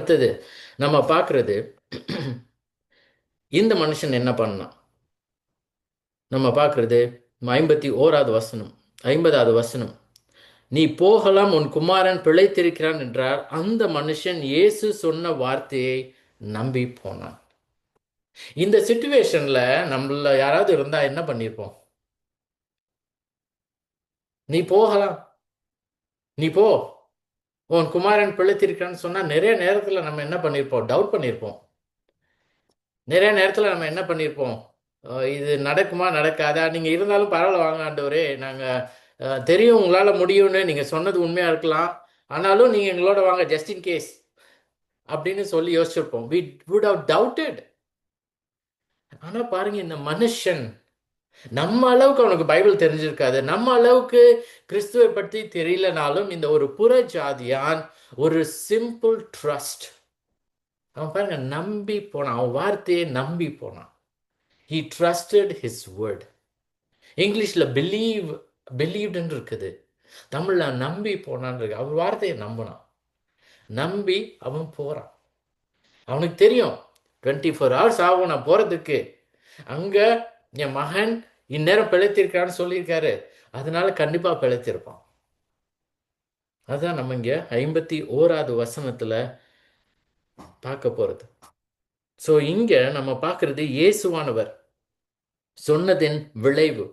அடுத்தது நம்ம பார்க்கறது இந்த மனுஷன் என்ன பண்ணான். நம்ம பார்க்கறது 51வது வசனம், 50வது வசனம். நீ போகலாம், உன் குமாரன் பிழைத்திருக்கிறான் என்றார். அந்த மனுஷன் இயேசு சொன்ன வார்த்தையை நம்பி போனான். இந்த சிச்சுவேஷன்ல நம்மள யாராவது இருந்தா என்ன பண்ணிருப்போம்? நீ போகலாம், நீ போ, உன் குமாரன் பிழைத்திருக்கான்னு சொன்னா நிறைய நேரத்துல நம்ம என்ன பண்ணிருப்போம்? டவுட் பண்ணிருப்போம். நிறைய நேரத்துல நம்ம என்ன பண்ணிருப்போம்? இது நடக்குமா நடக்காதா? நீங்க இருந்தாலும் பரவாயில்ல, வாங்க ஆண்டவரே, நாங்க தெரியும் உங்களால முடியும்னு, நீங்க சொன்னது உண்மையா இருக்கலாம், ஆனாலும் நீங்க எங்களோட வாங்க, ஜஸ்ட் இன் கேஸ் அப்படின்னு சொல்லி யோசிச்சிருப்போம். we would have doubted. ஆனா பாருங்க, இந்த மனுஷன் நம்ம அளவுக்கு அவனுக்கு பைபிள் தெரிஞ்சிருக்காது, நம்ம அளவுக்கு கிறிஸ்துவை பற்றி தெரியலனாலும் இந்த ஒரு புற ஜாதியான் ஒரு சிம்பிள் ட்ரஸ்ட், அவன் பாருங்க நம்பி போனான், அவன் வார்த்தையை நம்பி போனான். he trusted his word. இங்கிலீஷ்ல பிலீவ்டுன்னு இருக்குது, தமிழ்ல நம்பி போனான் இருக்கு. அவன் வார்த்தையை நம்பினான், நம்பி அவன் போறான். அவனுக்கு தெரியும் 24 hours ஆகும் நான் போறதுக்கு, அங்க என் மகன் இந்நேரம் பிழைத்திருக்கான்னு சொல்லியிருக்காரு, அதனால கண்டிப்பா பிழைத்திருப்பான். அதான் நம்ம இங்க 51வது வசனத்துல பார்க்க போறது. சோ இங்க நம்ம பார்க்கிறது இயேசுவானவர் சொன்னதின் விளைவு.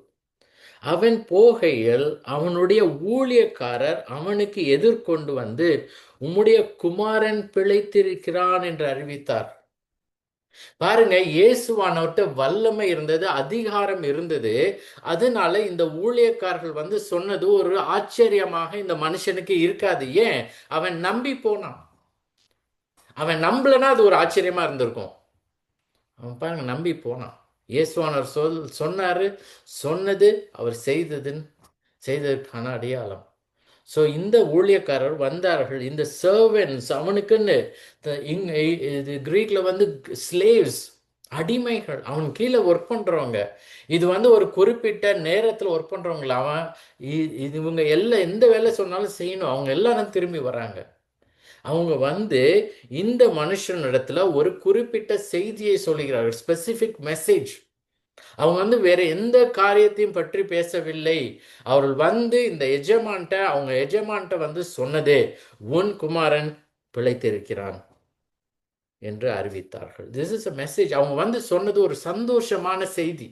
அவன் போகையில் அவனுடைய ஊழியக்காரர் அவனுக்கு எதிர்கொண்டு வந்து, உம்முடைய குமாரன் பிழைத்திருக்கிறான் என்று அறிவித்தார். பாருங்க, இயேசுவானவர்கிட்ட வல்லமை இருந்தது, அதிகாரம் இருந்தது. அதனால இந்த ஊழியக்காரர்கள் வந்து சொன்னது ஒரு ஆச்சரியமாக இந்த மனுஷனுக்கு இருக்காது. ஏன்? அவன் நம்பி போனான். அவன் நம்பலனா அது ஒரு ஆச்சரியமா இருந்திருக்கும். அவன் பாருங்க நம்பி போனான். இயேசுவானவர் சொன்னாரு, சொன்னது அவர் செய்ததற்கான அடையாளம். ஸோ இந்த ஊழியக்காரர் வந்தார்கள், இந்த சர்வன்ஸ் அவனுக்குன்னு இது கிரீக்ல வந்து ஸ்லேவ்ஸ், அடிமைகள், அவன் கீழே ஒர்க் பண்றவங்க. இது வந்து ஒரு குறிப்பிட்ட நேரத்தில் ஒர்க் பண்றவங்கள, அவன் இவங்க எல்லாம் எந்த வேலை சொன்னாலும் செய்யணும், அவங்க எல்லாரும் திரும்பி வராங்க. அவங்க வந்து இந்த மனுஷனிடத்துல ஒரு குறிப்பிட்ட செய்தியை சொல்லுகிறார்கள், ஸ்பெசிபிக் மெசேஜ். அவங்க வந்து வேற எந்த காரியத்தையும் பற்றி பேசவில்லை. அவர்கள் வந்து இந்த அவங்க எஜமான்ட்ட வந்து சொன்னதே, உன் குமாரன் பிழைத்திருக்கிறான் என்று அறிவித்தார்கள். This is a message. அவங்க வந்து சொன்னது ஒரு சந்தோஷமான செய்தி.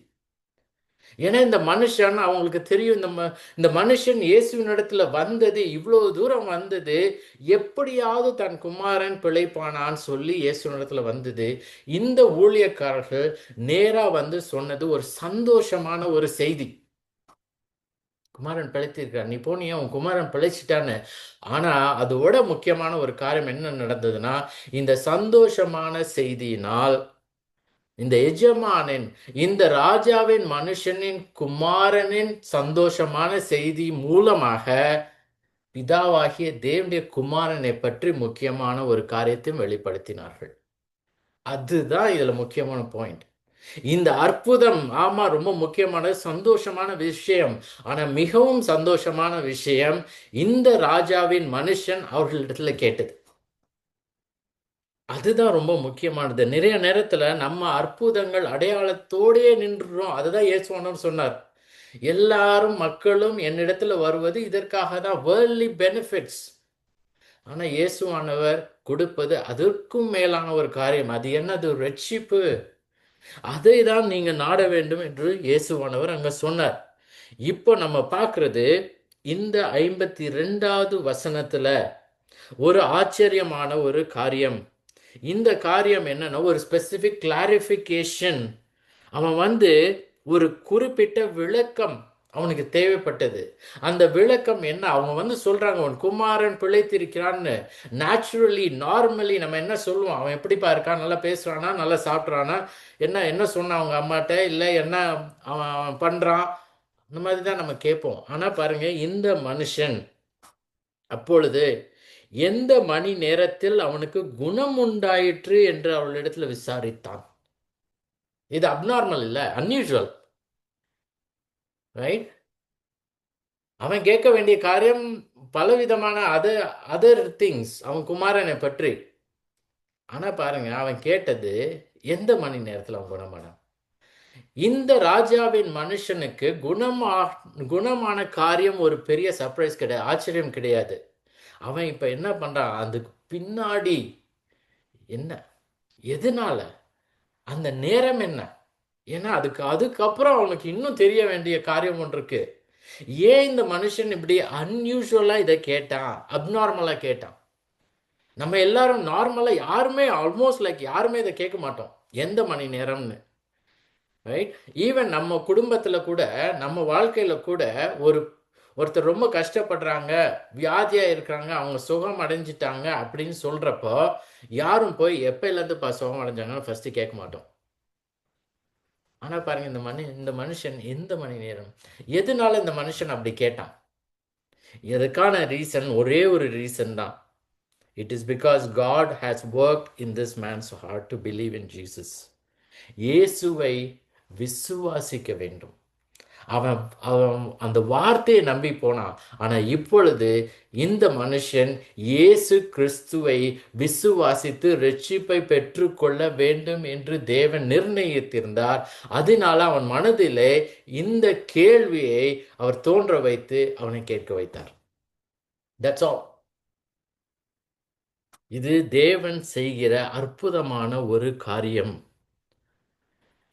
ஏன்னா இந்த மனுஷன், அவங்களுக்கு தெரியும், இந்த மனுஷன் இயேசுவின் இடத்துல வந்தது, இவ்வளவு தூரம் வந்தது எப்படியாவது தன் குமாரன் பிழைப்பானான்னு சொல்லி இயேசுவின் இடத்துல வந்தது. இந்த ஊழியக்காரர்கள் நேரா வந்து சொன்னது ஒரு சந்தோஷமான ஒரு செய்தி. குமாரன் பிழைத்திருக்கார், நீ போனியா, உன் குமாரன் பிழைச்சிட்டான்னு. ஆனா அதோட முக்கியமான ஒரு காரியம் என்ன நடந்ததுன்னா, இந்த சந்தோஷமான செய்தியினால் இந்த எஜமானின், இந்த ராஜாவின் மனுஷனின் குமாரனின் சந்தோஷமான செய்தி மூலமாக பிதாவாகிய தேவனுடைய குமாரனை பற்றி முக்கியமான ஒரு காரியத்தையும் வெளிப்படுத்தினார்கள். அதுதான் இதுல முக்கியமான பாயிண்ட். இந்த அற்புதம், ஆமா, ரொம்ப முக்கியமான சந்தோஷமான விஷயம். ஆனா மிகவும் சந்தோஷமான விஷயம் இந்த ராஜாவின் மனுஷன் அவர்களிடத்துல கேட்டது. அதுதான் ரொம்ப முக்கியமானது. நிறைய நேரத்துல நம்ம அற்புதங்கள் அடையாளத்தோடே நின்றுறோம். அதுதான் இயேசுவானவர் சொன்னார், எல்லாரும் மக்களும் என்னிடத்துல வருவது இதற்காக தான், வேர்ல்ட்லி பெனிஃபிட்ஸ். ஆனா இயேசுவானவர் கொடுப்பது அதற்கும் மேலான ஒரு காரியம். அது என்னது? ரட்சிப்பு. அதை தான் நீங்க நாட வேண்டும் என்று இயேசுவானவர் அங்க சொன்னார். இப்போ நம்ம பார்க்கிறது இந்த 52வது வசனத்துல ஒரு ஆச்சரியமான ஒரு காரியம். இந்த காரியம் என்னன்னா, ஒரு ஸ்பெசிபிக் கிளாரிஃபிகேஷன். அவன் வந்து ஒரு குறிப்பிட்ட விளக்கம் அவனுக்கு தேவைப்பட்டது. அந்த விளக்கம் என்ன? அவங்க வந்து சொல்றாங்க, உன் குமாரன் பிழைத்திருக்கிறான்னு. நேச்சுரலி, நார்மலி நம்ம என்ன சொல்லுவோம்? அவன் எப்படிப்பா இருக்கான்? நல்லா பேசுறானா? நல்லா சாப்பிட்றானா? என்ன என்ன சொன்னான் அவங்க அம்மாட்ட? இல்லை என்ன அவன் பண்றான்? இந்த மாதிரி தான் நம்ம கேட்போம். ஆனா பாருங்க, இந்த மனுஷன் அப்பொழுது எந்த மணி நேரத்தில் அவனுக்கு குணம் உண்டாயிற்று என்று அவளிடத்தில் விசாரித்தான். இது அப்நார்மல் இல்ல, அன்யூஷுவல், ரைட்? அவன் கேட்க வேண்டிய காரியம் பலவிதமான அதர் திங்ஸ் அவன் குமாரனை பற்றி. ஆனா பாருங்க, அவன் கேட்டது எந்த மணி நேரத்துல அவன் குணமானான். இந்த ராஜாவின் மனுஷனுக்கு குணமான காரியம் ஒரு பெரிய சர்ப்ரைஸ் கிடையாது, ஆச்சரியம் கிடையாது. அவன் இப்ப என்ன பண்றான், அதுக்கு பின்னாடி என்ன, எதனால, அந்த நேரம் என்ன, ஏன்னா அதுக்கப்புறம் அவனுக்கு இன்னும் தெரிய வேண்டிய காரியம் ஒன்று இருக்கு. ஏன் இந்த மனுஷன் இப்படி அன்யூஷுவலா இதை கேட்டான், அப்நார்மலா கேட்டான். நம்ம எல்லாரும் நார்மலா யாருமே ஆல்மோஸ்ட் லைக் யாருமே இதை கேட்க மாட்டோம், எந்த மணி நேரம்னு. ரைட்? ஈவன் நம்ம குடும்பத்துல கூட, நம்ம வாழ்க்கையில கூட ஒரு ஒருத்தர் ரொம்ப கஷ்டப்படுறாங்க, வியாதியா இருக்கிறாங்க, அவங்க சுகம் அடைஞ்சிட்டாங்க அப்படின்னு சொல்றப்போ யாரும் போய் எப்பயிலேருந்துப்பா சுகம் அடைஞ்சாங்கன்னு ஃபர்ஸ்ட் கேட்க மாட்டோம். ஆனா பாருங்க, இந்த மனுஷன் எந்த மணி நேரம், எதனால இந்த மனுஷன் அப்படி கேட்டான்? எதுக்கான ரீசன், ஒரே ஒரு ரீசன் தான். It is because God has worked in this man's heart to believe in Jesus. இயேசுவை விசுவாசிக்க வேண்டும். அவன் அவன் அந்த வார்த்தையை நம்பி போனான். ஆனா இப்பொழுது இந்த மனுஷன் இயேசு கிறிஸ்துவை விசுவாசித்து ரட்சிப்பை பெற்றுக்கொள்ள வேண்டும் என்று தேவன் நிர்ணயித்திருந்தார். அதனால அவன் மனதிலே இந்த கேள்வியை அவர் தோன்ற வைத்து அவனை கேட்க வைத்தார். That's all. இது தேவன் செய்கிற அற்புதமான ஒரு காரியம்.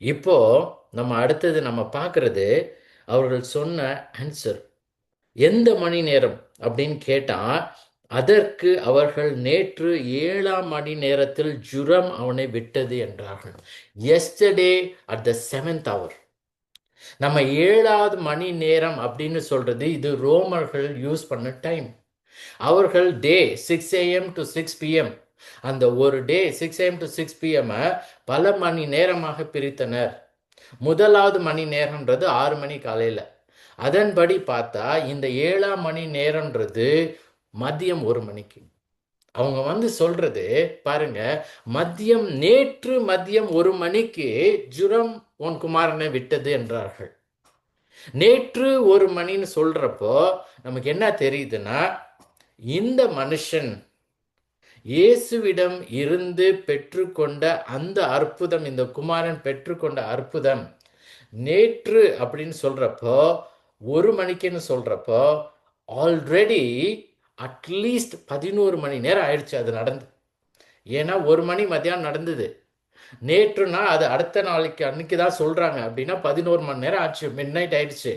இப்போ நம்ம அடுத்தது நம்ம பார்க்கறது, அவர்கள் சொன்ன ஆன்சர் எந்த மணி நேரம் அப்படின்னு கேட்டா, அதற்கு அவர்கள் நேற்று 7ஆம் மணி நேரத்தில் ஜுரம் அவனை விட்டது என்றார்கள். Yesterday at the 7th hour. நம்ம 7வது மணி நேரம் அப்படின்னு சொல்றது இது ரோமர்கள் யூஸ் பண்ண டைம். அவர்கள் டே 6 AM to 6 PM, அந்த ஒரு டே 6 AM to 6 PM பல மணி நேரமாக பிரித்தனர். முதலாவது மணி நேரம்ன்றது 6 மணி காலையில. அதன்படி பார்த்தா இந்த 7ஆம் மணி நேரம்ன்றது மதியம் 1 மணிக்கு. அவங்க சொல்றது பாருங்க, நேற்று மதியம் 1 மணிக்கு ஜுரம் உன் குமாரனை விட்டது என்றார்கள். நேற்று 1 மணின்னு சொல்றப்போ நமக்கு என்ன தெரியுதுன்னா, இந்த மனுஷன் இயேசுவிடம் இருந்து பெற்றுக்கொண்ட அந்த அற்புதம், இந்த குமாரன் பெற்றுக்கொண்ட அற்புதம் நேற்று அப்படின்னு சொல்றப்போ 1 மணிக்குன்னு சொல்றப்போ ஆல்ரெடி அட்லீஸ்ட் 11 மணி நேரம் ஆயிடுச்சு அது நடந்து. ஏன்னா 1 மணி மத்தியானம் நடந்தது, நேற்றுனா அது அடுத்த நாளைக்கு அன்னைக்கு தான் சொல்றாங்க. அப்படின்னா 11 மணி நேரம் ஆச்சு, மிட் நைட் ஆயிடுச்சு.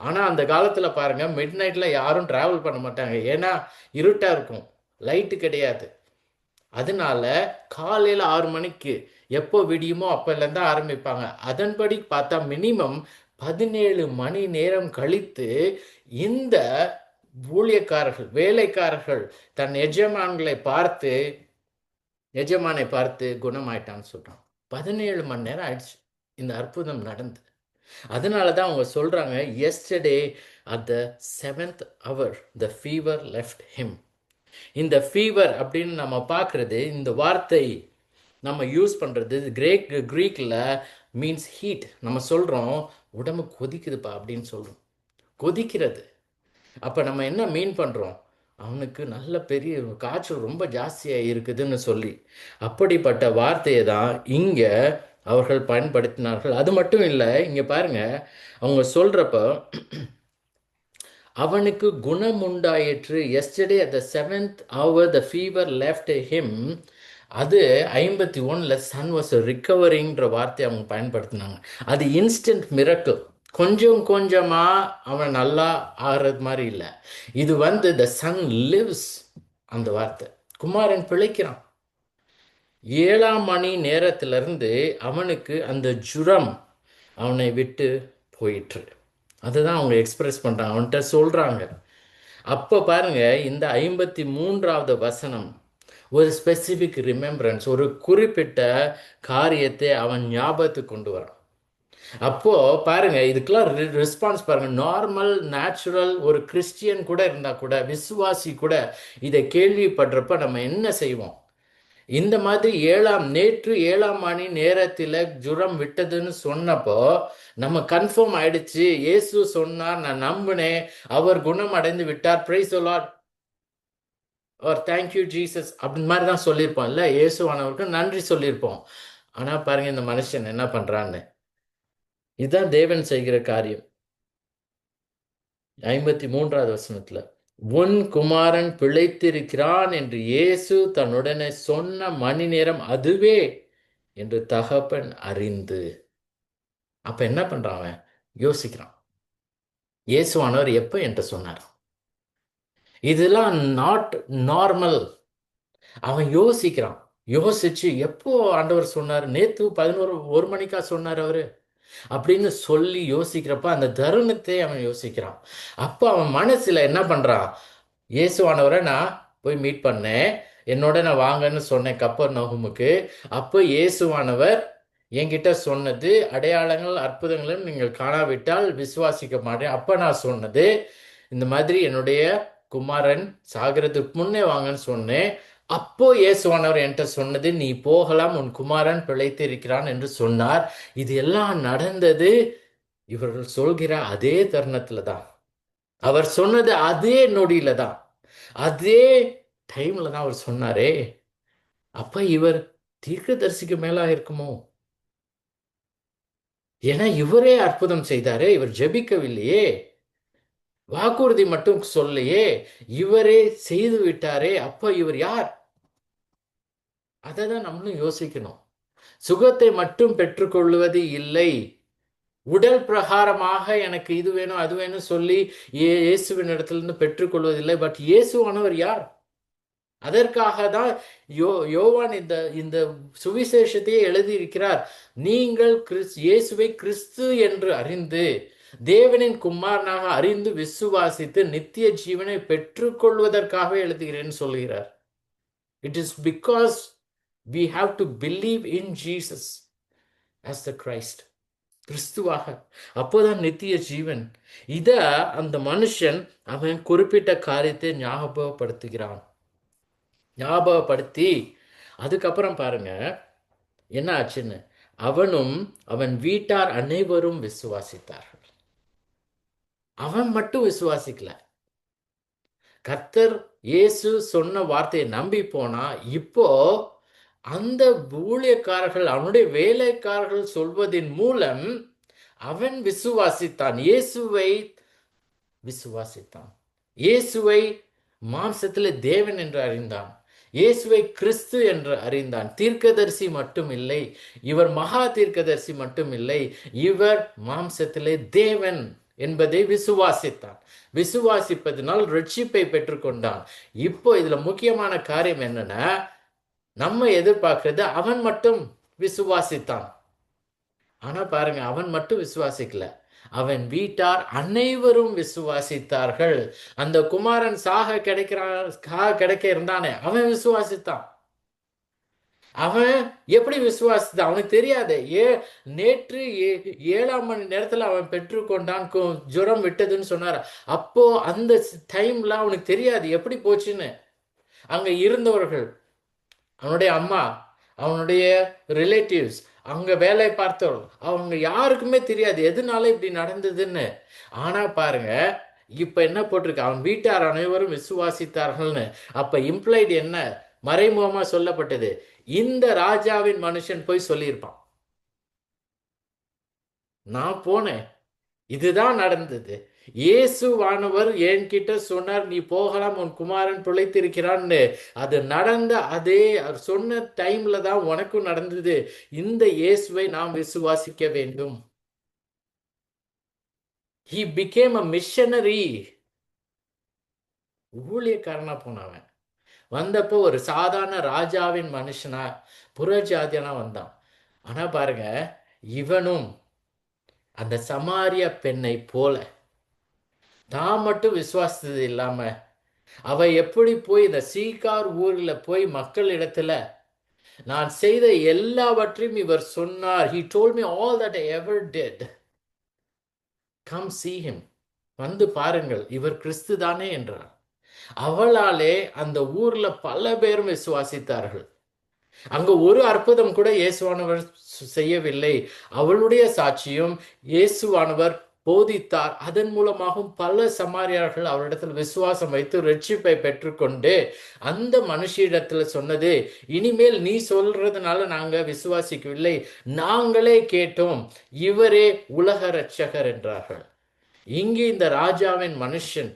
ஆனா அந்த காலத்துல பாருங்க, மிட் நைட்ல யாரும் டிராவல் பண்ண மாட்டாங்க, ஏன்னா இருட்டா இருக்கும், லைட்டு கிடையாது. அதனால காலையில 6 மணிக்கு எப்போ விடியுமோ அப்போலேருந்து தான் ஆரம்பிப்பாங்க. அதன்படி பார்த்தா மினிமம் 17 மணி நேரம் கழித்து இந்த ஊழியக்காரர்கள், வேலைக்காரர்கள் தன் எஜமானை பார்த்து குணமாயிட்டான்னு சொல்றான். 17 மணி நேரம் ஆயிடுச்சு இந்த அற்புதம் நடந்து. அதனால தான் அவங்க சொல்றாங்க, yesterday at the 7th hour the fever left him. இந்த ஃபீவர் அப்படின்னு நம்ம பார்க்குறது, இந்த வார்த்தை நம்ம யூஸ் பண்ணுறது க்ரீக்கில் மீன்ஸ் ஹீட். நம்ம சொல்கிறோம் உடம்பு கொதிக்குதுப்பா அப்படின்னு சொல்கிறோம், கொதிக்கிறது. அப்போ நம்ம என்ன மீன் பண்ணுறோம், அவனுக்கு நல்ல பெரிய காய்ச்சல் ரொம்ப ஜாஸ்தியாக இருக்குதுன்னு சொல்லி. அப்படிப்பட்ட வார்த்தையை தான் இங்கே அவர்கள் பயன்படுத்தினார்கள். அது மட்டும் இல்லை, இங்கே பாருங்க, அவங்க சொல்கிறப்போ அவனுக்கு குணம் உண்டாயிற்று. Yesterday at the 7th hour the fever left him. அது 51ல் சன் வாஸ் ரிகவரிங்கிற வார்த்தையை அவங்க பயன்படுத்தினாங்க. அது இன்ஸ்டன்ட் மிரக்கிள், கொஞ்சம் கொஞ்சமா அவன் நல்லா ஆகிறது மாதிரி இல்லை. இது த சன் லிவ்ஸ், அந்த வார்த்தை, குமாரன் பிழைக்கிறான். 7ஆம் மணி நேரத்திலிருந்து அவனுக்கு அந்த ஜுரம் அவனை விட்டு போயிற்று. அதுதான் அவங்க எக்ஸ்பிரஸ் பண்ணுறாங்க, அவன்கிட்ட சொல்கிறாங்க. அப்போ பாருங்க, இந்த 53வது வசனம் ஒரு ஸ்பெசிஃபிக் ரிமெம்பரன்ஸ், ஒரு குறிப்பிட்ட காரியத்தை அவன் ஞாபகத்துக்கு கொண்டு வரான். அப்போ பாருங்க, இதுக்கெல்லாம் ரெஸ்பான்ஸ் பாருங்க. நார்மல் நேச்சுரல் ஒரு கிறிஸ்டியன் கூட இருந்தா கூட, விசுவாசி கூட இதை கேள்விப்படுறப்ப நம்ம என்ன செய்வோம்? இந்த மாதிரி நேற்று 7ஆம் மணி நேரத்தில் ஜுரம் விட்டதுன்னு சொன்னப்போ நம்ம கன்ஃபார்ம் ஆயிடுச்சு, இயேசு சொன்னார், நான் நம்பினேன், அவர் குணம் அடைந்து விட்டார், பிரைஸ் தி லார்ட். ஒரு தேங்க்யூ ஜீசஸ் அப்படின்னு மாதிரி தான் சொல்லியிருப்போம் இல்லை, இயேசுவானவருக்கு நன்றி சொல்லியிருப்போம். ஆனால் பாருங்க இந்த மனுஷன் என்ன பண்ணுறான்னு. இதுதான் தேவன் செய்கிற காரியம். 53வது வசனத்துல, உன் குமாரன் பிழைத்திருக்கிறான் என்று இயேசு தன்னுடனே சொன்ன மணி நேரம் அதுவே என்று தகப்பன் அறிந்து. அப்ப என்ன பண்றான் அவன்? யோசிக்கிறான். இயேசுவானவர் எப்ப என்கிட்ட சொன்னார்? இதெல்லாம் நாட் நார்மல். அவன் யோசிக்கிறான். யோசிச்சு எப்போ ஆண்டவர் சொன்னார்? நேத்து 1 மணிக்கா சொன்னார் அவரு அப்படின்னு சொல்லி யோசிக்கிறப்ப அந்த தருணத்தை அவன் யோசிக்கிறான். அப்போ அவன் மனசுல என்ன பண்றான்? இயேசுவானவரை நான் போய் மீட் பண்ணேன், என்னோட நான் வாங்கன்னு சொன்னேன் கப்பர்நகூமுக்கு. அப்போ இயேசுவானவர் என்கிட்ட சொன்னது, அடையாளங்கள் அற்புதங்களும் நீங்கள் காணாவிட்டால் விசுவாசிக்க மாட்டேன். அப்போ நான் சொன்னது இந்த மாதிரி என்னுடைய குமாரன் சாகிறதுக்கு முன்னே வாங்கன்னு சொன்னேன். அப்போ இயேசுவானவர் என்கிட்ட சொன்னது, நீ போகலாம், உன் குமாரன் பிழைத்து இருக்கிறான் என்று சொன்னார். இது எல்லாம் நடந்தது இவர்கள் சொல்கிற அதே தருணத்துல தான். அவர் சொன்னது அதே நொடியில தான், அதே டைம்ல தான் அவர் சொன்னாரே. அப்ப இவர் தீர்க்கதரிசிக்கு மேலா இருக்குமோ? ஏன்னா இவரே அற்புதம் செய்தாரே, இவர் ஜெபிக்கவில்லையே, வாக்குறுதி மட்டும் சொல்லையே, இவரே செய்து விட்டாரே. அப்ப இவர் யார்? அதை தான் நம்மளும் யோசிக்கணும். சுகத்தை மட்டும் பெற்றுக்கொள்வது இல்லை, உடல் பிரகாரமாக எனக்கு இது வேணும் அது வேணும் சொல்லி இயேசுவின் இடத்திலிருந்து பெற்றுக்கொள்வதில்லை. பட் இயேசுவானவர் யார்? அதற்காக தான் யோவான் இந்த இந்த சுவிசேஷத்தையே எழுதியிருக்கிறார். நீங்கள் இயேசுவை கிறிஸ்து என்று அறிந்து, தேவனின் குமாரனாக அறிந்து விசுவாசித்து நித்திய ஜீவனை பெற்றுக்கொள்வதற்காக எழுதுகிறேன்னு சொல்கிறார். It is because we have to believe in Jesus as the Christ, கிறிஸ்துவாக. அப்போதான் நித்திய ஜீவன். இத அந்த மனுஷன் அவன் குறிப்பிட்ட காரியத்தை ஞாபகப்படுத்தி அதுக்கப்புறம் பாருங்க என்ன ஆச்சுன்னு. அவனும் அவன் வீட்டார் அனைவரும் விசுவாசித்தார்கள். அவன் மட்டும் விசுவாசிக்கல, கர்த்தர் இயேசு சொன்ன வார்த்தையை நம்பி போனா. இப்போ அந்த ஊழியக்காரர்கள், அவனுடைய வேலைக்காரர்கள் சொல்வதின் மூலம் அவன் விசுவாசித்தான், இயேசுவை விசுவாசித்தான். இயேசுவை மாம்சத்தில் தேவன் என்று அறிந்தான், இயேசுவை கிறிஸ்து என்று அறிந்தான். தீர்க்கதரிசி மட்டும் இல்லை, இவர் மகா தீர்க்கதரிசி மட்டும் இல்லை, இவர் மாம்சத்திலே தேவன் என்பதை விசுவாசித்தான். விசுவாசிப்பதனால் ரட்சிப்பை பெற்றுக்கொண்டான். இப்போ இதுல முக்கியமான காரியம் என்னன்னா, நம்ம எதிர்பார்க்கிறது அவன் மட்டும் விசுவாசித்தான். ஆனா பாருங்க, அவன் மட்டும் விசுவாசிக்கல, அவன் வீட்டார் அனைவரும் விசுவாசித்தார்கள். அந்த குமாரன் சாக கிடைக்க இருந்தானே, அவன் விசுவாசித்தான். அவன் எப்படி விசுவாசித்தான்? அவனுக்கு தெரியாது. நேற்று 7ஆம் மணி நேரத்துல அவன் பெற்றுக்கொண்டான், ஜுரம் விட்டதுன்னு சொன்னார். அப்போ அந்த டைம்ல அவனுக்கு தெரியாது எப்படி போச்சுன்னு. அங்க இருந்தவர்கள், அவனுடைய அம்மா, அவனுடைய ரிலேட்டிவ்ஸ், அங்க வேலை பார்த்தவர்கள், அவங்க யாருக்குமே தெரியாது எதனால இப்படி நடந்ததுன்னு. ஆனா பாருங்க, இப்ப என்ன போட்டிருக்கு? அவன் வீட்டார் அனைவரும் விசுவாசித்தார்கள்னு. அப்ப இம்ப்ளைடு என்ன? மறைமுகமா சொல்லப்பட்டது, இந்த ராஜாவின் மனுஷன் போய் சொல்லியிருப்பான், நான் போனேன், இதுதான் நடந்தது, இயேசுவானவர் என்கிட்ட சொன்னார், நீ போகலாம், உன் குமாரன் பிழைத்திருக்கிறான்னு. அது நடந்த அதே சொன்ன டைம்ல தான் உனக்கும் நடந்தது. இந்த இயேசுவை நாம் விசுவாசிக்க வேண்டும். He became a missionary. ஊழியக்காரனா போனவன் வந்தப்போ ஒரு சாதாரண ராஜாவின் மனுஷனா, புறஜாதியானா வந்தான். ஆனா பாருங்க, இவனும் அந்த சமாரிய பெண்ணை போல தான் மட்டும் விசுவாசது இல்லாம, அவ எப்படி போய் இந்த சீகார் ஊர்ல போய் மக்கள் இடத்துல நான் செய்த எல்லாவற்றையும் இவர் சொன்னார். He told me all that I ever did. Come see him. வந்து பாருங்கள், இவர் கிறிஸ்து தானே என்றார். அவளாலே அந்த ஊர்ல பல பேரும் விசுவாசித்தார்கள். அங்க ஒரு அற்புதம் கூட இயேசுவானவர் செய்யவில்லை. அவளுடைய சாட்சியும் இயேசுவானவர் போதித்தார். அதன் மூலமாகவும் பல சமாரியார்கள் அவரிடத்தில் விசுவாசம் வைத்து ரட்சிப்பை பெற்றுக்கொண்டு அந்த மனுஷியிடத்தில் சொன்னது, இனிமேல் நீ சொல்றதுனால நாங்க விசுவாசிக்கவில்லை, நாங்களே கேட்டோம், இவரே உலக இரட்சகர் என்றார்கள். இங்கே இந்த ராஜாவின் மனுஷன்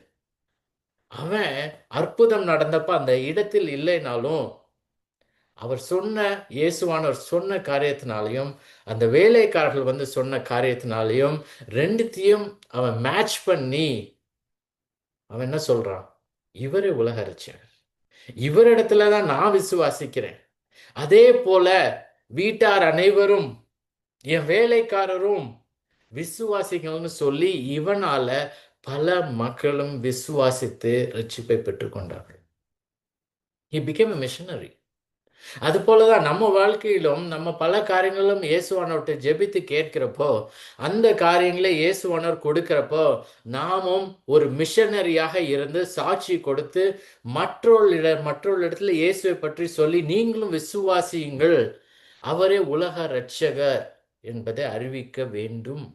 அவன் அற்புதம் நடந்தப்ப அந்த இடத்தில் இல்லைனாலும் அவர் சொன்ன இயேசுவானவர் சொன்ன காரியத்தினாலையும் அந்த வேலைக்காரர்கள் வந்து சொன்ன காரியத்தினாலையும் ரெண்டுத்தையும் அவன் மேட்ச் பண்ணி அவன் என்ன சொல்றான், இவரே உலக இரட்சகர், இவரிடத்துல தான் நான் விசுவாசிக்கிறேன். அதே போல வீட்டார் அனைவரும் என் வேலைக்காரரும் விசுவாசிக்கணும்னு சொல்லி இவனால பல மக்களும் விசுவாசித்து ரட்சிப்பை பெற்றுக்கொண்டார்கள். He became a missionary. அது போலதான் நம்ம வாழ்க்கையிலும் நம்ம பல காரியங்களும் இயேசுவானவர்கிட்ட ஜெபித்து கேட்கிறப்போ அந்த காரியங்களை இயேசுவானவர் கொடுக்கிறப்போ நாமும் ஒரு மிஷனரியாக இருந்து சாட்சி கொடுத்து மற்றொரு இடத்துல இயேசுவை பற்றி சொல்லி நீங்களும் விசுவாசியுங்கள், அவரே உலக இரட்சகர் என்பதை அறிவிக்க வேண்டும்.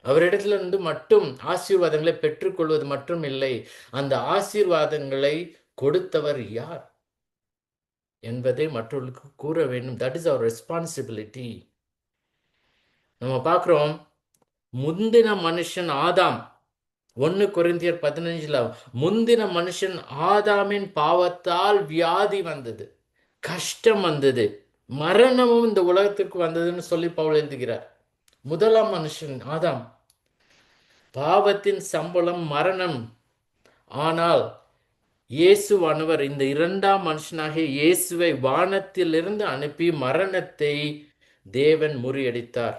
அவரிடத்திலிருந்து மட்டும் ஆசீர்வாதங்களை பெற்றுக்கொள்வது மட்டும் இல்லை, அந்த ஆசீர்வாதங்களை கொடுத்தவர் யார் என்பதை மற்றவர்களுக்கு கூற வேண்டும். That is our responsibility. நம்ம பார்க்கிறோம், முந்தின மனுஷன் ஆதாம், 1 கொரிந்தியர் 15 முந்தின மனுஷன் ஆதாமின் பாவத்தால் வியாதி வந்தது, கஷ்டம் வந்தது, மரணமும் இந்த உலகத்திற்கு வந்ததுன்னு சொல்லி பவுல் எழுதுகிறார். முதலாம் மனுஷன் ஆதாம், பாவத்தின் சம்பளம் மரணம். ஆனால் இயேசுவானவர் இந்த 2ஆம் மனுஷனாகிய இயேசுவை வானத்திலிருந்து அனுப்பி மரணத்தை தேவன் முறியடித்தார்.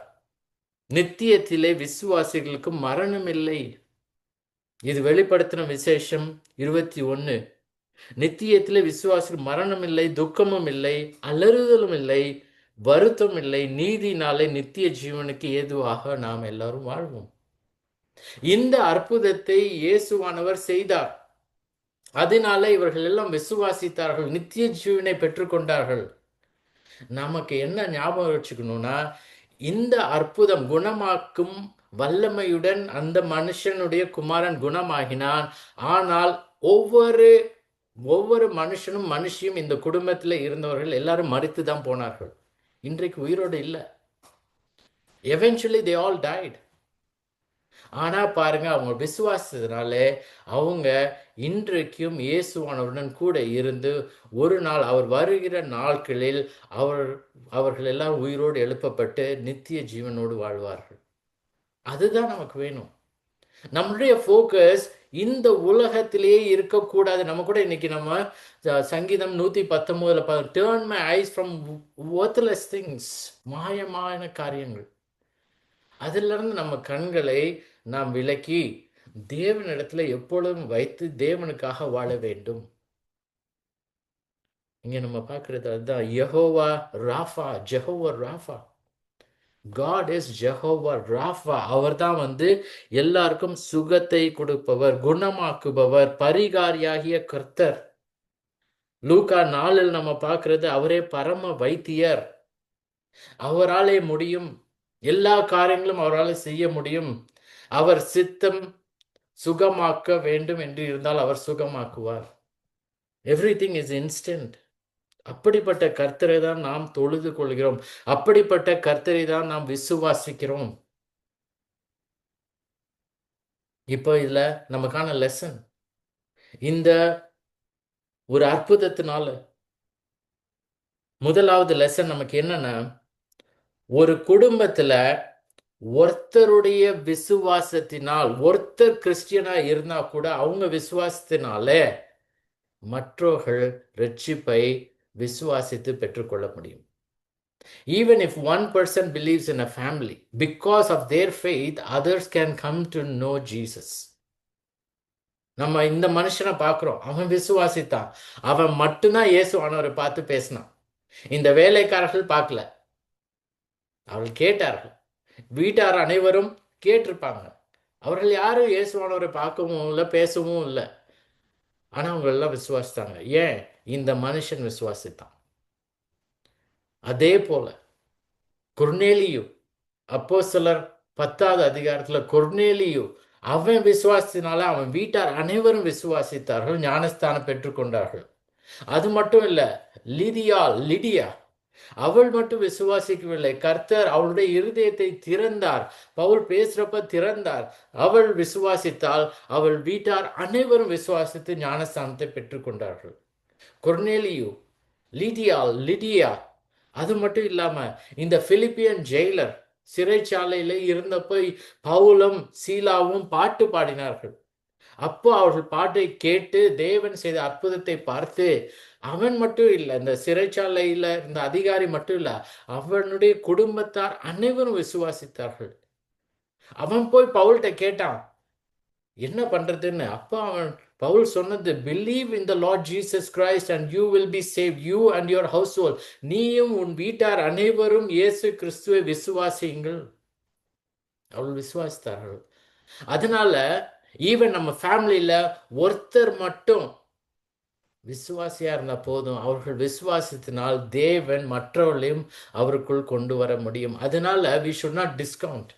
நித்தியத்திலே விசுவாசிகளுக்கு மரணம் இல்லை. இது வெளிப்படுத்தின விசேஷம் 21. நித்தியத்திலே விசுவாசிகள் மரணம் இல்லை, துக்கமும் இல்லை, அலறுதலும் இல்லை, வருத்தம் இல்லை, நீதினாலே நித்திய ஜீவனுக்கு ஏதுவாக நாம் எல்லாரும் வாழ்வோம். இந்த அற்புதத்தை இயேசுவானவர் செய்தார். அதனால இவர்கள் எல்லாம் விசுவாசித்தார்கள், நித்திய ஜீவனை பெற்றுக்கொண்டார்கள். நமக்கு என்ன ஞாபகம் வச்சுக்கணும்னா, இந்த அற்புதம் குணமாக்கும் வல்லமையுடன் அந்த மனுஷனுடைய குமாரன் குணமாகினான். ஆனால் ஒவ்வொரு மனுஷனும் மனுஷியும் இந்த குடும்பத்தில் இருந்தவர்கள் எல்லாரும் மரித்து தான் போனார்கள். இன்றைக்கு உயிரோடு இல்லை. Eventually they all died. ஆனா பாருங்க, அவங்க விசுவாசத்தினால அவங்க இன்றைக்கும் இயேசுவானவருடன் கூட இருந்து ஒரு நாள் அவர் வருகிற நாட்களில் அவர்கள் எல்லாம் உயிரோடு எழுப்பப்பட்டு நித்திய ஜீவனோடு வாழ்வார்கள். அதுதான் நமக்கு வேணும். நம்முடைய ஃபோக்கஸ் இந்த உலகத்திலேயே இருக்கக்கூடாது. நம்ம கூட இன்னைக்கு நம்ம சங்கீதம் 119 turn my ice from worthless things, மாயமான காரியங்கள், அதிலிருந்து நம்ம கண்களை நாம் விலக்கி தேவனிடத்துல எப்பொழுதும் வைத்து தேவனுக்காக வாழ வேண்டும். இங்க நம்ம பார்க்கிறது அதுதான். Jehovah Rapha, Jehovah Rapha, God is Jehovah Rapha. அவர் தான் வந்து எல்லாருக்கும் சுகத்தை கொடுப்பவர், குணமாக்குபவர், பரிகாரியாகிய கர்த்தர். லூக்கா 4 நம்ம பார்க்கிறது, அவரே பரம வைத்தியர். அவராலே முடியும், எல்லா காரியங்களும் அவரால் செய்ய முடியும். அவர் சித்தம் சுகமாக்க வேண்டும் என்று இருந்தால் அவர் சுகமாக்குவார். Everything is instant. அப்படிப்பட்ட கர்த்தரை தான் நாம் தொழுது கொள்கிறோம், அப்படிப்பட்ட கர்த்தரை தான் நாம் விசுவாசிக்கிறோம். இப்போ இதுல நமக்கான லெசன், இந்த ஒரு அற்புதத்தினால முதலாவது லெசன் நமக்கு என்னன்னா, ஒரு குடும்பத்துல ஒருத்தருடைய விசுவாசத்தினால், ஒருத்தர் கிறிஸ்டியனா இருந்தா கூட அவங்க விசுவாசத்தினால மற்றவர்கள் ரட்சிப்பை விசுவாசித்து பெற்றுக்கொள்ள முடியும். Even if one person believes in a family, because of their faith, others can come to know Jesus. நம்ம இந்த மனுஷனை பார்க்கிறோம், அவன் விசுவாசித்தான், அவன் மட்டும்தான் இயேசுவானவரை பார்த்து பேசினான். இந்த வேலைக்காரர்கள் பார்க்கல, அவர்கள் கேட்டார்கள். வீட்டார் அனைவரும் கேட்டிருப்பாங்க, அவர்கள் யாரும் இயேசுவானவரை பார்க்கவும் இல்லை, பேசவும் இல்லை. ஆனா அவங்க எல்லாம் விசுவாசித்தாங்க. ஏன்? இந்த மனுஷன் விசுவாசித்தான். அதே போல கொர்நேலியு, அப்போஸ்தலர் 10வது அதிகாரத்துல கொர்நேலியு அவன் விசுவாசத்தினால அவன் வீட்டார் அனைவரும் விசுவாசித்தார்கள், ஞானஸ்தானம் பெற்றுக்கொண்டார்கள். அது மட்டும் இல்ல, லிடியா அவள் மட்டும் விசுவாசிக்கவில்லை, கர்த்தர் அவளுடைய இருதயத்தை திறந்தார். பவுல் பேசுறப்ப திறந்தார். அவள் விசுவாசித்தால் அவள் வீட்டார் அனைவரும் விசுவாசித்து ஞானஸ்தானத்தை பெற்றுக்கொண்டார்கள். கொர்நேலியு, லிடியா, அது மட்டும் இல்லாம இந்த பிலிப்பியன் ஜெயிலர் சிறைச்சாலையில இருந்தப்போ பவுலும் சீலாவும் பாட்டு பாடினார்கள். அப்போ அவர்கள் பாட்டை கேட்டு தேவன் செய்த அற்புதத்தை பார்த்து அவன் மட்டும் இல்லை, இந்த சிறைச்சாலையில இருந்த அதிகாரி மட்டும் இல்ல, அவனுடைய குடும்பத்தார் அனைவரும் விசுவாசித்தார்கள். அவன் போய் பவுல்கிட்ட கேட்டான் என்ன பண்றதுன்னு. அப்ப அவன் பவுல் சொன்னது, believe in the Lord Jesus Christ and you will be save, you and your house hold. நீயும் உன் வீட்டார் அனைவரும் இயேசு கிறிஸ்துவை விசுவாசியுங்கள். அவள் விசுவாசித்தார்கள். அதனால ஈவன் நம்ம ஃபேமிலியில ஒருத்தர் மட்டும் விசுவாசியா இருந்தா போதும், அவர்கள் விசுவாசத்தினால் தேவன் மற்றவர்களையும் அவருக்குள் கொண்டு வர முடியும். அதனால we should not discount.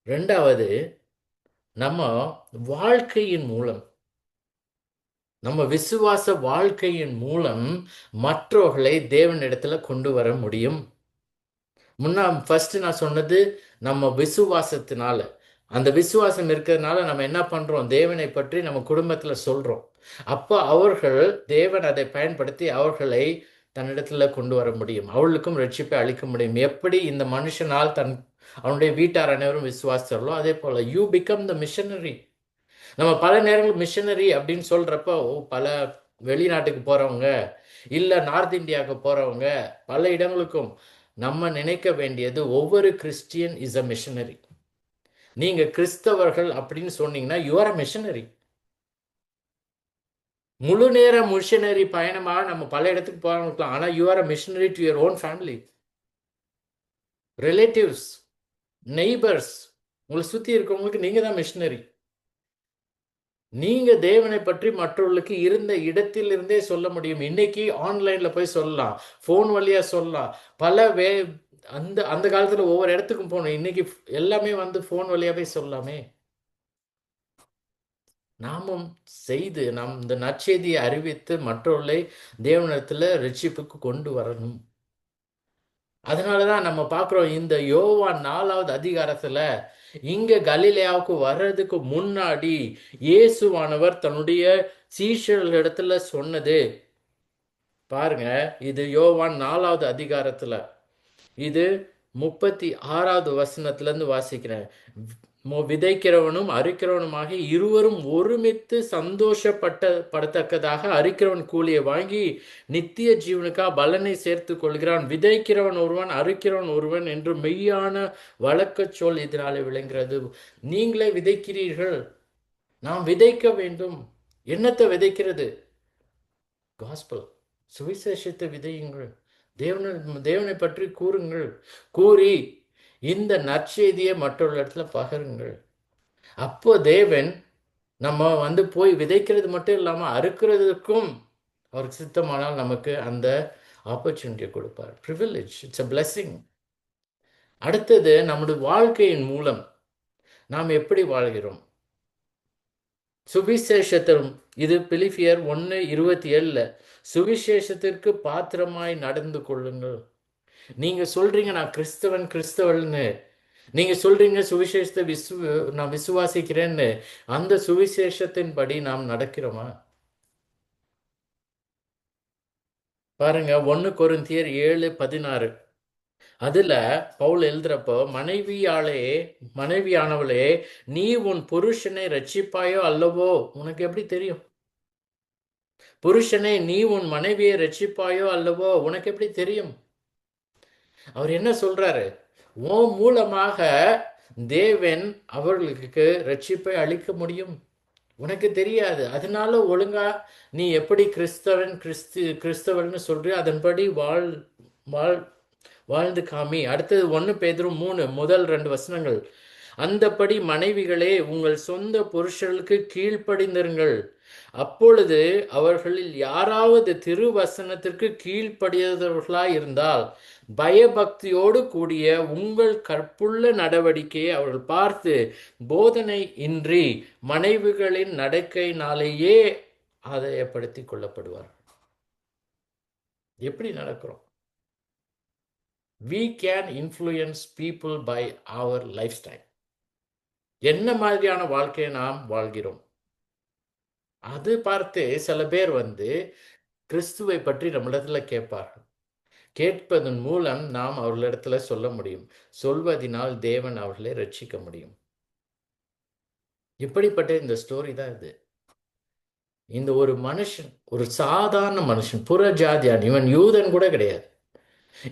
ரெண்டாவது, நம்ம வாழ்க்கையின் மூலம், நம்ம விசுவாச வாழ்க்கையின் மூலம் மற்றவர்களை தேவனிடத்துல கொண்டு வர முடியும். ஃபர்ஸ்ட் நான் சொன்னது நம்ம விசுவாசத்தினால, அந்த விசுவாசம் இருக்கிறதுனால நம்ம என்ன பண்றோம், தேவனை பற்றி நம்ம குடும்பத்துல சொல்றோம். அப்போ அவர்கள், தேவன் அதை பயன்படுத்தி அவர்களை தன்னிடத்துல கொண்டு வர முடியும், அவளுக்கும் ரட்சிப்பை அளிக்க முடியும். எப்படி இந்த மனுஷனால் அவனுடைய வீட்டார் அனைவரும் விசுவாசர்களோ அதே போல யூ பிகம் த மிஷனரி. நம்ம பல நேரங்கள் மிஷனரி அப்படின்னு சொல்றப்போ பல வெளிநாட்டுக்கு போறவங்க இல்ல நார்த் இந்தியாவுக்கு போறவங்க பல இடங்களுக்கும் நம்ம நினைக்க வேண்டியது, ஒவ்வொரு கிறிஸ்டியன் இஸ் அ மிஷனரி. நீங்க கிறிஸ்தவர்கள் அப்படின்னு சொன்னீங்கன்னா யூ ஆர் அ மிஷனரி. முழு நேர மிஷனரி பயணமாக நம்ம பல இடத்துக்கு போகலாம், ஆனா you are a missionary to your own family, relatives, neighbours, உங்களை சுத்தி இருக்கவங்களுக்கு நீங்க தான் மிஷனரி. நீங்க தேவனை பற்றி மற்றவர்களுக்கு இருந்த இடத்தில் இருந்தே சொல்ல முடியும். இன்னைக்கு ஆன்லைன்ல போய் சொல்லலாம், போன் வழியா சொல்லலாம். பல அந்த அந்த காலத்துல ஒவ்வொரு இடத்துக்கும் போகணும், இன்னைக்கு எல்லாமே வந்து போன் வழியா போய் சொல்லலாமே. நாமும் செய்து நாம் இந்த நற்செய்தியை அறிவித்து மற்றவர்களை தேவனிடத்துல ரட்சிப்புக்கு கொண்டு வரணும். அதனாலதான் நம்ம பார்க்கிறோம், இந்த யோவான் 4வது அதிகாரத்துல இங்க கலிலேயாவுக்கு வர்றதுக்கு முன்னாடி இயேசுவானவர் தன்னுடைய சீஷர்களிடத்துல சொன்னது பாருங்க. இது யோவான் 4வது அதிகாரத்துல, இது 36வது வசனத்திலிருந்து வாசிக்கிறேன். விதைக்கிறவனும் அறுக்கிறவனுமாக இருவரும் ஒருமித்து சந்தோஷப்படத்தக்கதாக அறுக்கிறவன் கூலியை வாங்கி நித்திய ஜீவனுக்காக பலனை சேர்த்து கொள்கிறான். விதைக்கிறவன் ஒருவன், அறுக்கிறவன் ஒருவன் என்று மெய்யான வழக்க சொல் இதனாலே விளங்குகிறது. நீங்களே விதைக்கிறீர்கள், நாம் விதைக்க வேண்டும். என்னத்தை விதைக்கிறது? காஸ்பல், சுவிசேஷத்தை விதையுங்கள், தேவனை பற்றி கூறுங்கள், கூறி இந்த நற்செய்தியை மற்றொரு இடத்துல பகருங்கள். அப்போ தேவன் நம்ம வந்து போய் விதைக்கிறது மட்டும் இல்லாமல் அறுக்கிறதுக்கும் அவருக்கு சித்தமானால் நமக்கு அந்த ஆப்பர்ச்சுனிட்டியை கொடுப்பார். Privilege, it's a blessing. அடுத்தது, நம்முடைய வாழ்க்கையின் மூலம் நாம் எப்படி வாழ்கிறோம்? சுவிசேஷத்திலும், இது பிலிப்பியர் 1:27, சுவிசேஷத்திற்கு பாத்திரமாய் நடந்து கொள்ளுங்கள். நீங்க சொல்றீங்க நான் கிறிஸ்தவன்னு, நீங்க சொல்றீங்க சுவிசேஷத்தை நான் விசுவாசிக்கிறேன்னு, அந்த சுவிசேஷத்தின் படி நாம் நடக்கிறோமா? பாருங்க, 1 கொரிந்தியர் 7:16, அதுல பவுல் எழுதுறப்போ, மனைவியானவளே நீ உன் புருஷனை ரட்சிப்பாயோ அல்லவோ? உனக்கு எப்படி தெரியும்? புருஷனை நீ உன் மனைவியை ரட்சிப்பாயோ அல்லவோ? உனக்கு எப்படி தெரியும்? அவர் என்ன சொல்றாரு? உன் மூலமாக தேவன் அவர்களுக்கு ரட்சிப்பை அளிக்க முடியும், உனக்கு தெரியாது. அதனால ஒழுங்கா நீ எப்படி கிறிஸ்தவன்னு சொல்றியோ அதன்படி வாழ்ந்து காமி. அடுத்தது 1 பேதுரு 3 முதல் 2 வசனங்கள். அந்தப்படி மனைவிகளே உங்கள் சொந்த புருஷர்களுக்கு கீழ்ப்படிந்திருங்கள். அப்பொழுது அவர்களில் யாராவது திருவசனத்திற்கு கீழ்ப்படியாதவர்களாய் இருந்தால் பயபக்தியோடு கூடிய உங்கள் கற்புள்ள நடவடிக்கையை அவர்கள் பார்த்து போதனை இன்றி மனைவிகளின் நடக்கையினாலேயே ஆதாயப்படுத்திக் கொள்ளப்படுவார். எப்படி நடக்கிறோம்? We can influence people by our lifestyle. என்ன மாதிரியான வாழ்க்கையை நாம் வாழ்கிறோம் அது பார்த்து சில பேர் கிறிஸ்துவை பற்றி நம்மிடத்துல கேட்பார்கள். கேட்பதன் மூலம் நாம் அவர்களிடத்துல சொல்ல முடியும். சொல்வதினால் தேவன் அவர்களை ரட்சிக்க முடியும். இப்படிப்பட்ட இந்த ஸ்டோரி தான் இது. இந்த ஒரு மனுஷன், ஒரு சாதாரண மனுஷன், புற ஜாதியான், இவன் யூதன் கூட கிடையாது.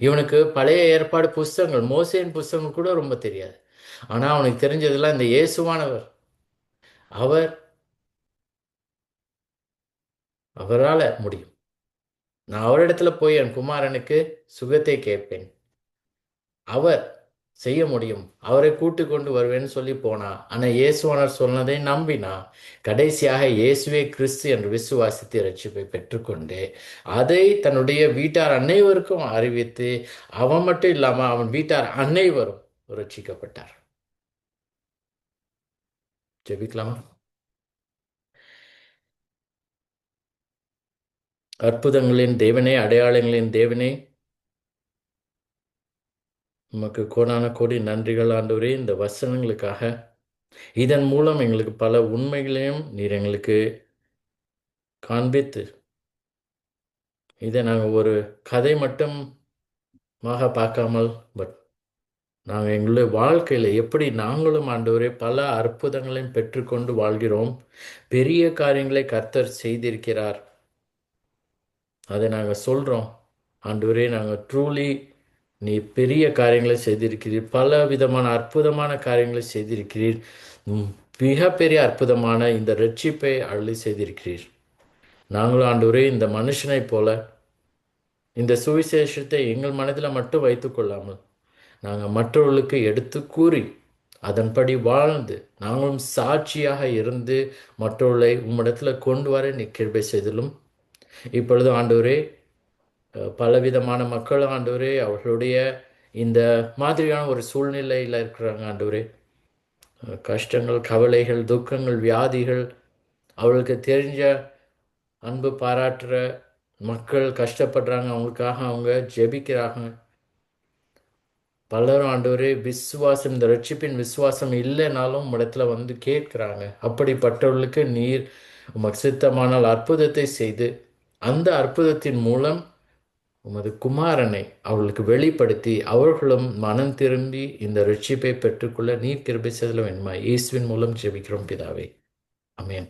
இவனுக்கு பழைய ஏற்பாடு புஸ்தகங்கள், மோசேயின் புஸ்தகங்கள் கூட ரொம்ப தெரியாது. ஆனா அவனுக்கு தெரிஞ்சதெல்லாம் இந்த இயேசுவானவர். அவரால முடியும். நான் அவரிடத்துல போய் என் குமாரனுக்கு சுகத்தை கேட்பேன், அவர் செய்ய முடியும், அவரை கூட்டு கொண்டு வருவேன்னு சொல்லி போனா. ஆனா இயேசுவானர் சொன்னதை நம்பினா, கடைசியாக இயேசுவே கிறிஸ்து என்று விசுவாசித்து ரட்சிப்பை பெற்றுக்கொண்டு அதை தன்னுடைய வீட்டார் அனைவருக்கும் அறிவித்து, அவன் மட்டும் இல்லாம அவன் வீட்டார் அனைவரும் ரட்சிக்கப்பட்டார். ஜெபிக்கலாமா? அற்புதங்களின் தேவனே, அடையாளங்களின் தேவனே, உமக்கு கோடான கோடி நன்றிகள் ஆண்டவரே, இந்த வசனங்களுக்காக. இதன் மூலம் எங்களுக்கு பல உண்மைகளையும் நீர் எங்களுக்கு காண்பித்து, இதை நாங்கள் ஒரு கதை மட்டுமாக பார்க்காமல், நாங்கள் எங்களுடைய வாழ்க்கையில் எப்படி நாங்களும் ஆண்டவரே பல அற்புதங்களையும் பெற்றுக்கொண்டு வாழ்கிறோம். பெரிய காரியங்களை கர்த்தர் செய்திருக்கிறார், அதை நாங்கள் சொல்கிறோம். ஆண்டவரே, நாங்கள் ட்ரூலி நீ பெரிய காரியங்களை செய்திருக்கிறீர், பல விதமான அற்புதமான காரியங்களை செய்திருக்கிறீர். மிகப்பெரிய அற்புதமான இந்த ரட்சிப்பை அருளி செய்திருக்கிறீர். நாங்களும் ஆண்டவரே இந்த மனுஷனை போல இந்த சுவிசேஷத்தை எங்கள் மனதில் மட்டும் வைத்து கொள்ளாமல் நாங்கள் மற்றவர்களுக்கு எடுத்து கூறி அதன்படி வாழ்ந்து நாங்களும் சாட்சியாக இருந்து மற்றவர்களை உம்மிடத்தில் கொண்டு வர நீ கிருபை செய்தலும். இப்பொழுது ஆண்டவரே, பலவிதமான மக்கள் ஆண்டவரே அவர்களுடைய இந்த மாதிரியான ஒரு சூழ்நிலையில் இருக்கிறாங்க ஆண்டவரே. கஷ்டங்கள், கவலைகள், துக்கங்கள், வியாதிகள், அவர்களுக்கு தெரிஞ்ச அன்பு பாராட்டுற மக்கள் கஷ்டப்படுறாங்க, அவங்களுக்காக அவங்க ஜெபிக்கிறாங்க. பலரும் ஆண்டவரே விசுவாசம், இந்த ரட்சிப்பின் விசுவாசம் இல்லைனாலும் இடத்துல கேட்குறாங்க. அப்படிப்பட்டவர்களுக்கு நீர் உமக்கு சித்தமானால் அற்புதத்தை செய்து அந்த அற்புதத்தின் மூலம் உமது குமாரனை அவர்களுக்கு வெளிப்படுத்தி அவர்களும் மனம் திரும்பி இந்த ரட்சிப்பை பெற்றுக்கொள்ள நீர் கிருபை செய்தல வேண்டுமா? இயேசுவின் மூலம் ஜெபிக்கிறோம் பிதாவே, ஆமென்.